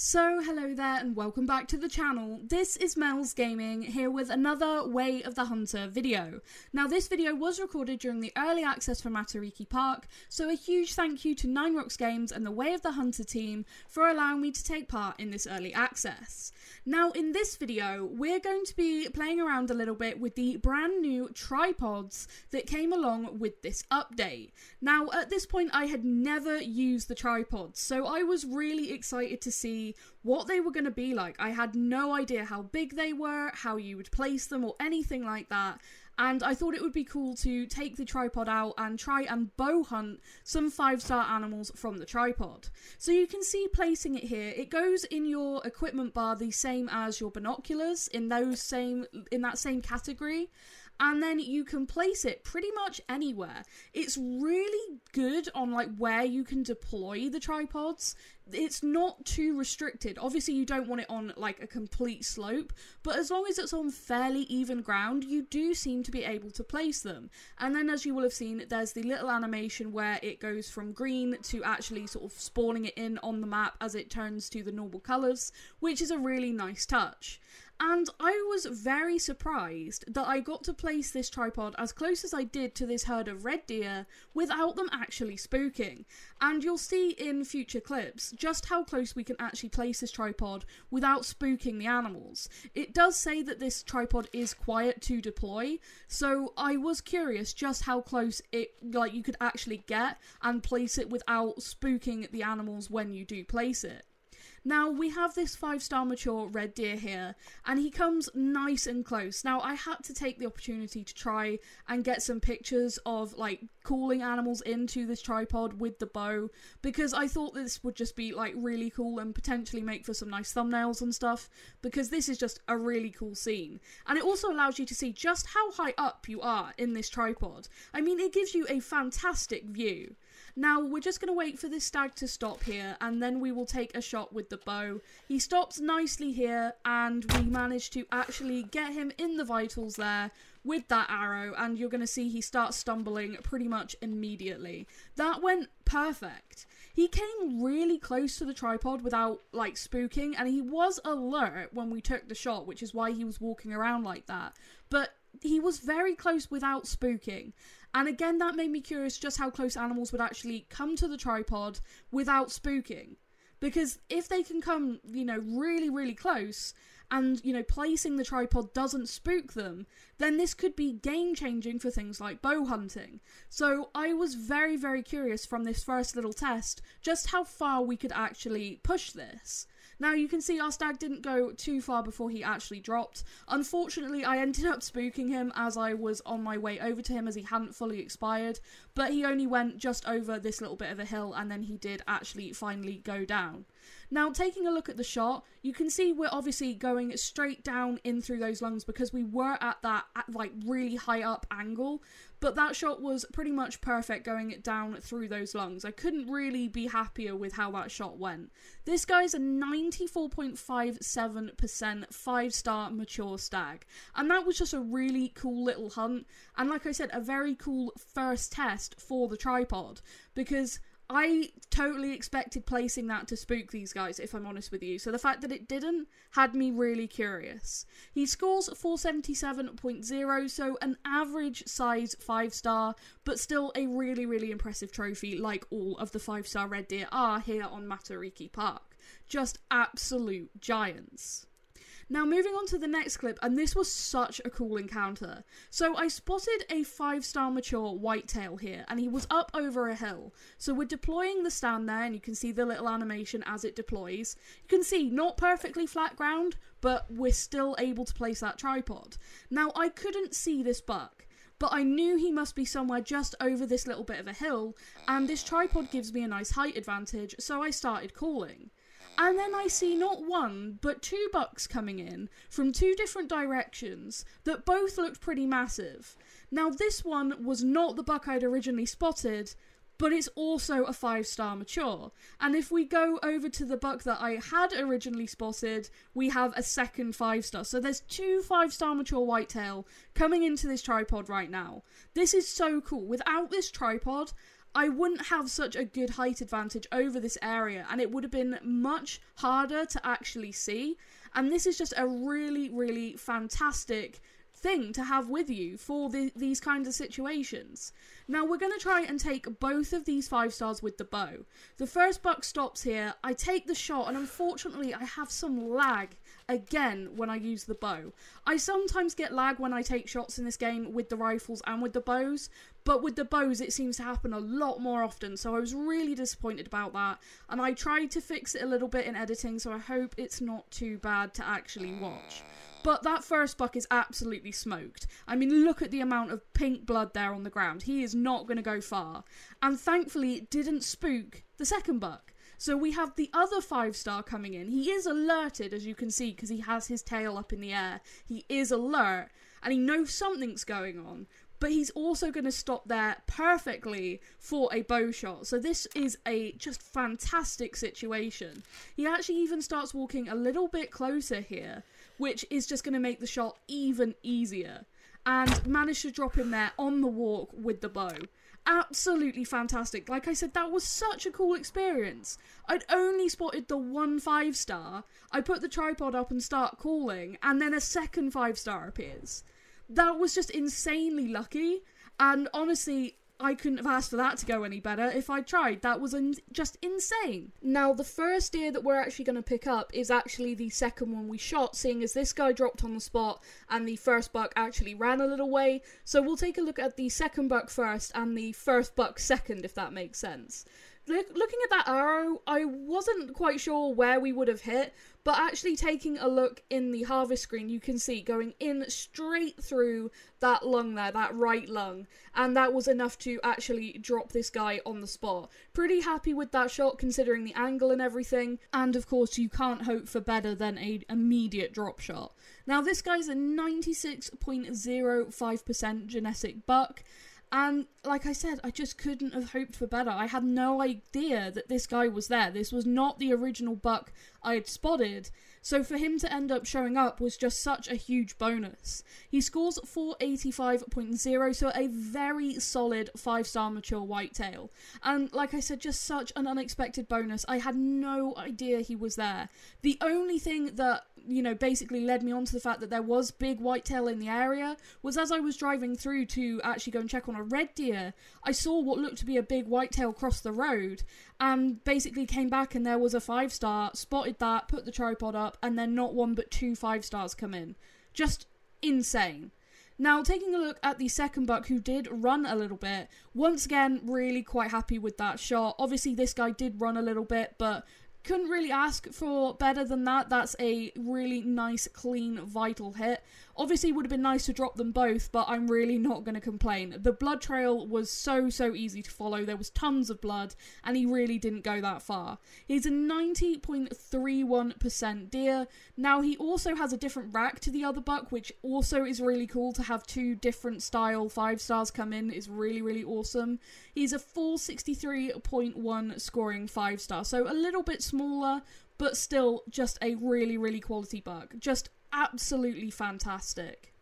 So hello there and welcome back to the channel. This is Mel's Gaming here with another Way of the Hunter video. Now this video was recorded during the early access for Matariki Park, so a huge thank you to Nine Rocks Games and the Way of the Hunter team for allowing me to take part in this early access. Now in this video we're going to be playing around a little bit with the brand new tripods that came along with this update. Now at this point I had never used the tripods, so I was really excited to see what they were going to be like. I had no idea how big they were, how you would place them or anything like that, and I thought it would be cool to take the tripod out and try and bow hunt some 5-star animals from the tripod. So you can see placing it here, it goes in your equipment bar the same as your binoculars, in that same category. And then you can place it pretty much anywhere. It's really good on like where you can deploy the tripods. It's not too restricted. Obviously you don't want it on like a complete slope, but as long as it's on fairly even ground, you do seem to be able to place them. And then as you will have seen, there's the little animation where it goes from green to actually sort of spawning it in on the map as it turns to the normal colours, which is a really nice touch. And I was very surprised that I got to place this tripod as close as I did to this herd of red deer without them actually spooking. And you'll see in future clips just how close we can actually place this tripod without spooking the animals. It does say that this tripod is quiet to deploy, so I was curious just how close you could actually get and place it without spooking the animals when you do place it. Now, we have this 5-star mature red deer here, and he comes nice and close. Now, I had to take the opportunity to try and get some pictures of, like, calling animals into this tripod with the bow, because I thought this would just be, like, really cool and potentially make for some nice thumbnails and stuff, because this is just a really cool scene. And it also allows you to see just how high up you are in this tripod. I mean, it gives you a fantastic view. Now, we're just going to wait for this stag to stop here, and then we will take a shot with the bow. He stops nicely here, and we manage to actually get him in the vitals there with that arrow, and you're going to see he starts stumbling pretty much immediately. That went perfect. He came really close to the tripod without, like, spooking, and he was alert when we took the shot, which is why he was walking around like that. But he was very close without spooking. And again, that made me curious just how close animals would actually come to the tripod without spooking. Because if they can come, really, really close, and, placing the tripod doesn't spook them, then this could be game-changing for things like bow hunting. So I was very, very curious from this first little test just how far we could actually push this. Now you can see our stag didn't go too far before he actually dropped. Unfortunately, I ended up spooking him as I was on my way over to him as he hadn't fully expired, but he only went just over this little bit of a hill and then he did actually finally go down. Now, taking a look at the shot, you can see we're obviously going straight down in through those lungs because we were at that really high up angle, but that shot was pretty much perfect going down through those lungs. I couldn't really be happier with how that shot went. This guy's a 94.57% 5-star mature stag, and that was just a really cool little hunt, and like I said, a very cool first test for the tripod, because I totally expected placing that to spook these guys, if I'm honest with you, so the fact that it didn't had me really curious. He scores 477.0, so an average size 5-star, but still a really, really impressive trophy like all of the 5-star red deer are here on Matariki Park. Just absolute giants. Now moving on to the next clip, and this was such a cool encounter. So I spotted a 5-star mature whitetail here, and he was up over a hill. So we're deploying the stand there, and you can see the little animation as it deploys. You can see, not perfectly flat ground, but we're still able to place that tripod. Now I couldn't see this buck, but I knew he must be somewhere just over this little bit of a hill, and this tripod gives me a nice height advantage, so I started calling. And then I see not one, but 2 bucks coming in from 2 different directions that both looked pretty massive. Now this one was not the buck I'd originally spotted, but it's also a 5-star mature. And if we go over to the buck that I had originally spotted, we have a second 5-star. So there's 2 5-star mature whitetail coming into this tripod right now. This is so cool. Without this tripod, I wouldn't have such a good height advantage over this area, and it would have been much harder to actually see. And this is just a really, really fantastic thing to have with you for these kinds of situations. Now we're going to try and take both of these 5 stars with the bow. The first buck stops here, I take the shot, and unfortunately I have some lag again when I use the bow. I sometimes get lag when I take shots in this game with the rifles and with the bows, but with the bows it seems to happen a lot more often, so I was really disappointed about that, and I tried to fix it a little bit in editing, so I hope it's not too bad to actually watch. But that first buck is absolutely smoked. I mean, look at the amount of pink blood there on the ground. He is not going to go far. And thankfully, it didn't spook the second buck. So we have the other 5 star coming in. He is alerted, as you can see, because he has his tail up in the air. He is alert, and he knows something's going on. But he's also going to stop there perfectly for a bow shot. So this is a just fantastic situation. He actually even starts walking a little bit closer here, which is just going to make the shot even easier. And managed to drop him there on the walk with the bow. Absolutely fantastic. Like I said, that was such a cool experience. I'd only spotted the one 5 star. I put the tripod up and start calling, and then a second 5 star appears. That was just insanely lucky, and honestly, I couldn't have asked for that to go any better if I tried. That was just insane. Now, the first deer that we're actually going to pick up is actually the second one we shot, seeing as this guy dropped on the spot and the first buck actually ran a little way. So we'll take a look at the second buck first and the first buck second, if that makes sense. Looking at that arrow, I wasn't quite sure where we would have hit, but actually taking a look in the harvest screen, you can see going in straight through that lung there, that right lung, and that was enough to actually drop this guy on the spot. Pretty happy with that shot considering the angle and everything, and of course you can't hope for better than an immediate drop shot. Now this guy's a 96.05% genetic buck. And like I said, I just couldn't have hoped for better. I had no idea that this guy was there. This was not the original buck I had spotted. So for him to end up showing up was just such a huge bonus. He scores 485.0, so a very solid 5 star mature whitetail. And like I said, just such an unexpected bonus. I had no idea he was there. The only thing that, you know, basically led me on to the fact that there was big whitetail in the area was as I was driving through to actually go and check on a red deer, I saw what looked to be a big whitetail cross the road, and basically came back and there was a 5 star, spotted that, put the tripod up, and then not one but 2 5 stars come in. Just insane. Now, taking a look at the second buck who did run a little bit, once again, really quite happy with that shot. Obviously, this guy did run a little bit, but couldn't really ask for better than that. That's a really nice, clean, vital hit. Obviously, it would have been nice to drop them both, but I'm really not going to complain. The blood trail was so easy to follow. There was tons of blood, and he really didn't go that far. He's a 90.31% deer. Now, he also has a different rack to the other buck, which also is really cool to have 2 different style 5 stars come in. Is really awesome. He's a 463.1 scoring 5 star, so a little bit smaller, but still just a really quality buck. Just absolutely fantastic.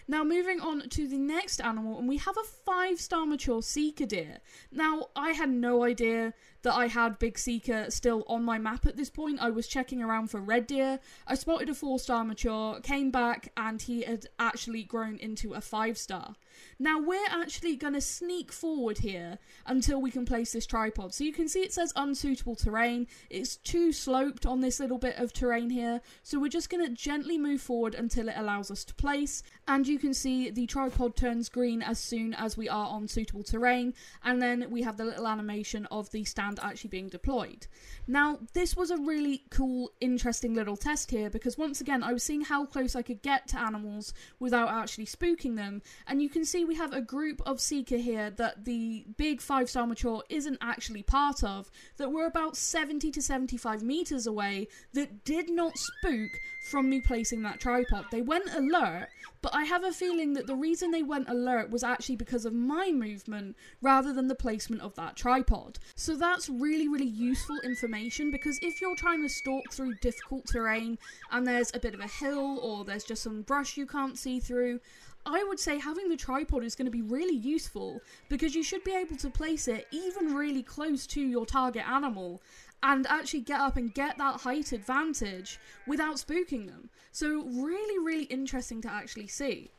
Now moving on to the next animal, and we have a 5 star mature Seeker deer. Now I had no idea that I had big Seeker still on my map at this point. I was checking around for red deer. I spotted a 4 star mature, came back, and he had actually grown into a 5 star. Now we're actually going to sneak forward here until we can place this tripod. So you can see it says unsuitable terrain. It's too sloped on this little bit of terrain here. So we're just going to gently move forward until it allows us to place. And you can see the tripod turns green as soon as we are on suitable terrain. And then we have the little animation of the stand actually being deployed. Now this was a really cool, interesting little test here, because once again I was seeing how close I could get to animals without actually spooking them. And you can see we have a group of Seeker here that the big 5 star mature isn't actually part of, that were about 70 to 75 meters away, that did not spook from me placing that tripod. They went alert, but I have a feeling that the reason they went alert was actually because of my movement rather than the placement of that tripod. So that's that's really, really useful information, because if you're trying to stalk through difficult terrain and there's a bit of a hill or there's just some brush you can't see through, I would say having the tripod is going to be really useful, because you should be able to place it even really close to your target animal and actually get up and get that height advantage without spooking them. So really, really interesting to actually see.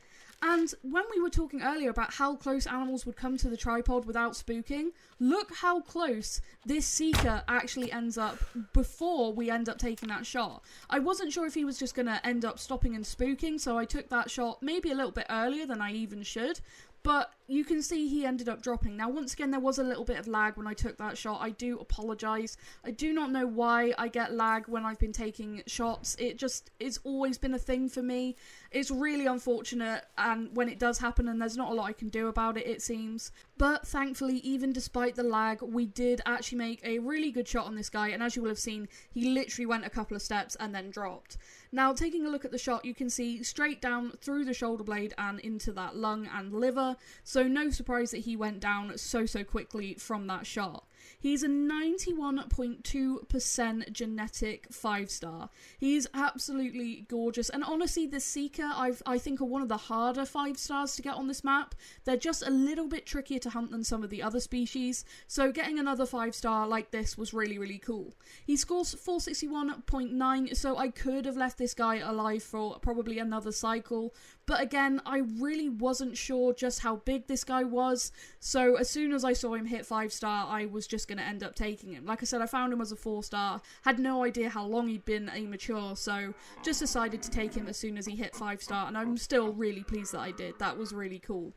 And when we were talking earlier about how close animals would come to the tripod without spooking, look how close this seeker actually ends up before we end up taking that shot. I wasn't sure if he was just going to end up stopping and spooking, so I took that shot maybe a little bit earlier than I even should. But you can see he ended up dropping. Now, once again, there was a little bit of lag when I took that shot. I do apologise. I do not know why I get lag when I've been taking shots. It's always been a thing for me. It's really unfortunate, and when it does happen, and there's not a lot I can do about it, it seems. But thankfully, even despite the lag, we did actually make a really good shot on this guy, and as you will have seen, he literally went a couple of steps and then dropped. Now, taking a look at the shot, you can see straight down through the shoulder blade and into that lung and liver, so no surprise that he went down so quickly from that shot. He's a 91.2% genetic 5-star. He's absolutely gorgeous, and honestly, the Seeker I think are one of the harder 5-stars to get on this map. They're just a little bit trickier to hunt than some of the other species, so getting another 5-star like this was really, really cool. He scores 461.9, so I could have left this guy alive for probably another cycle, but again, I really wasn't sure just how big this guy was, so as soon as I saw him hit 5-star, I was just going to end up taking him. Like I said, I found him as a 4-star, had no idea how long he'd been immature, so just decided to take him as soon as he hit 5-star, and I'm still really pleased that I did. That was really cool.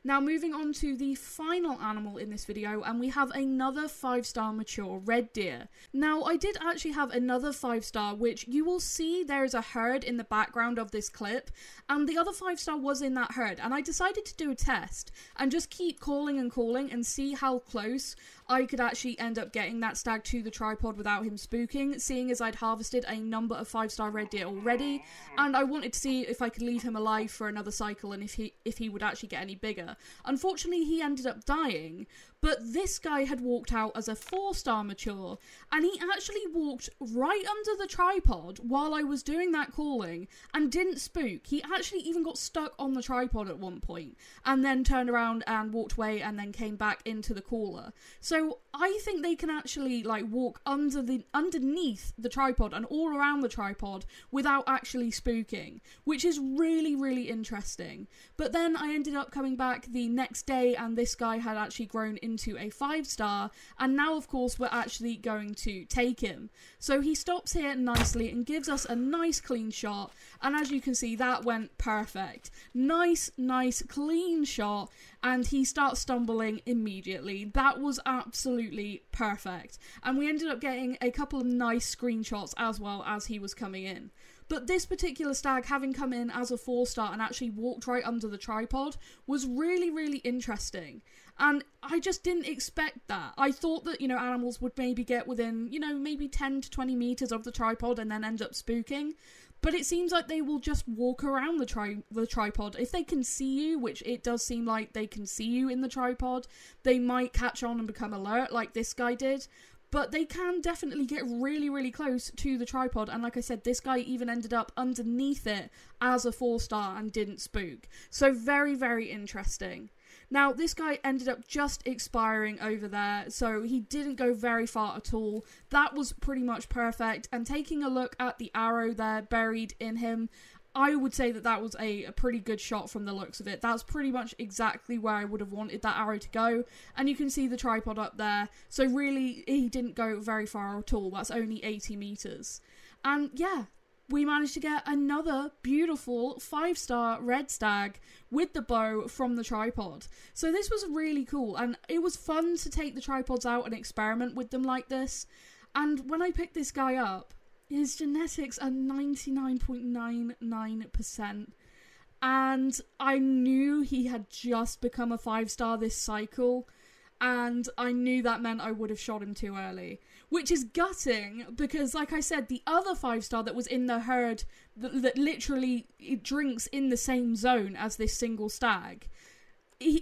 Now, moving on to the final animal in this video, and we have another 5-star mature red deer. Now, I did actually have another 5-star, which you will see there is a herd in the background of this clip, and the other 5-star was in that herd, and I decided to do a test and just keep calling and see how close I could actually end up getting that stag to the tripod without him spooking, seeing as I'd harvested a number of 5-star red deer already, and I wanted to see if I could leave him alive for another cycle and if he would actually get any bigger. Unfortunately, he ended up dying, but this guy had walked out as a 4-star mature, and he actually walked right under the tripod while I was doing that calling and didn't spook. He actually even got stuck on the tripod at one point and then turned around and walked away and then came back into the caller. So I think they can actually like walk underneath the tripod and all around the tripod without actually spooking, which is really, really interesting. But then I ended up coming back the next day, and this guy had actually grown into a 5-star, and now of course we're actually going to take him. So he stops here nicely and gives us a nice clean shot, and as you can see, that went perfect. Nice clean shot, and he starts stumbling immediately. That was absolutely perfect, and we ended up getting a couple of nice screenshots as well as he was coming in. But this particular stag, having come in as a 4-star and actually walked right under the tripod, was really, really interesting. And I just didn't expect that. I thought that, animals would maybe get within, maybe 10 to 20 meters of the tripod and then end up spooking. But it seems like they will just walk around the tripod. If they can see you, which it does seem like they can see you in the tripod, they might catch on and become alert like this guy did. But they can definitely get really, really close to the tripod, and like I said, this guy even ended up underneath it as a 4-star and didn't spook. So very, very interesting. Now, this guy ended up just expiring over there, so he didn't go very far at all. That was pretty much perfect, and taking a look at the arrow there buried in him, I would say that that was a pretty good shot from the looks of it. That's pretty much exactly where I would have wanted that arrow to go. And you can see the tripod up there. So really, he didn't go very far at all. That's only 80 meters. And yeah, we managed to get another beautiful 5-star red stag with the bow from the tripod. So this was really cool. And it was fun to take the tripods out and experiment with them like this. And when I picked this guy up, his genetics are 99.99%, and I knew he had just become a 5-star this cycle, and I knew that meant I would have shot him too early, which is gutting, because like I said, the other 5-star that was in the herd that literally drinks in the same zone as this single stag,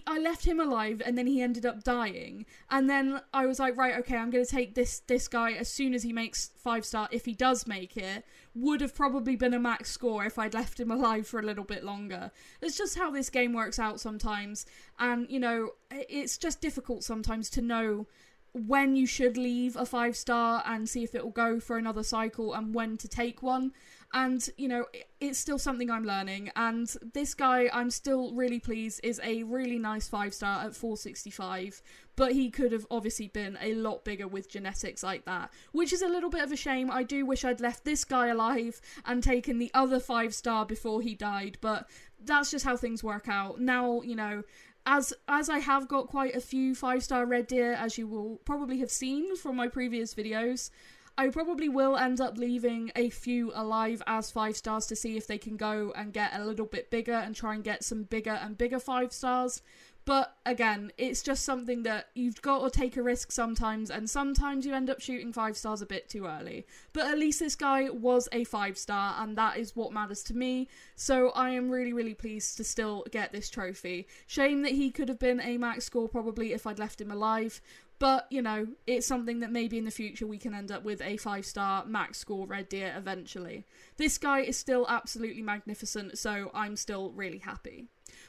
I left him alive and then he ended up dying. And then I was like, right, okay, I'm going to take this guy as soon as he makes 5-star, if he does make it. Would have probably been a max score if I'd left him alive for a little bit longer. It's just how this game works out sometimes. And, you know, it's just difficult sometimes to know when you should leave a 5-star and see if it will go for another cycle and when to take one. And, you know, it's still something I'm learning. And this guy, I'm still really pleased, is a really nice 5-star at 465. But he could have obviously been a lot bigger with genetics like that, which is a little bit of a shame. I do wish I'd left this guy alive and taken the other 5-star before he died. But that's just how things work out. Now, you know, as I have got quite a few 5-star red deer, as you will probably have seen from my previous videos, I probably will end up leaving a few alive as 5-stars to see if they can go and get a little bit bigger and try and get some bigger and bigger 5-stars. But again, it's just something that you've got to take a risk sometimes, and sometimes you end up shooting 5-stars a bit too early. But at least this guy was a 5-star, and that is what matters to me. So I am really, really pleased to still get this trophy. Shame that he could have been a max score probably if I'd left him alive. But, you know, it's something that maybe in the future we can end up with a 5-star max score red deer eventually. This guy is still absolutely magnificent, so I'm still really happy.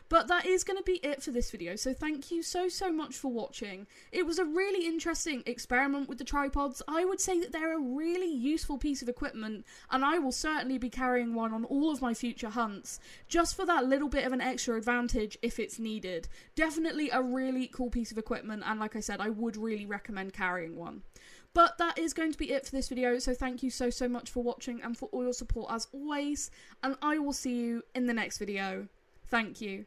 But that is going to be it for this video, so thank you so much for watching. It was a really interesting experiment with the tripods. I would say that they're a really useful piece of equipment, and I will certainly be carrying one on all of my future hunts, just for that little bit of an extra advantage if it's needed. Definitely a really cool piece of equipment, and like I said, I would really recommend carrying one. But that is going to be it for this video, so thank you so much for watching and for all your support as always, and I will see you in the next video. Thank you.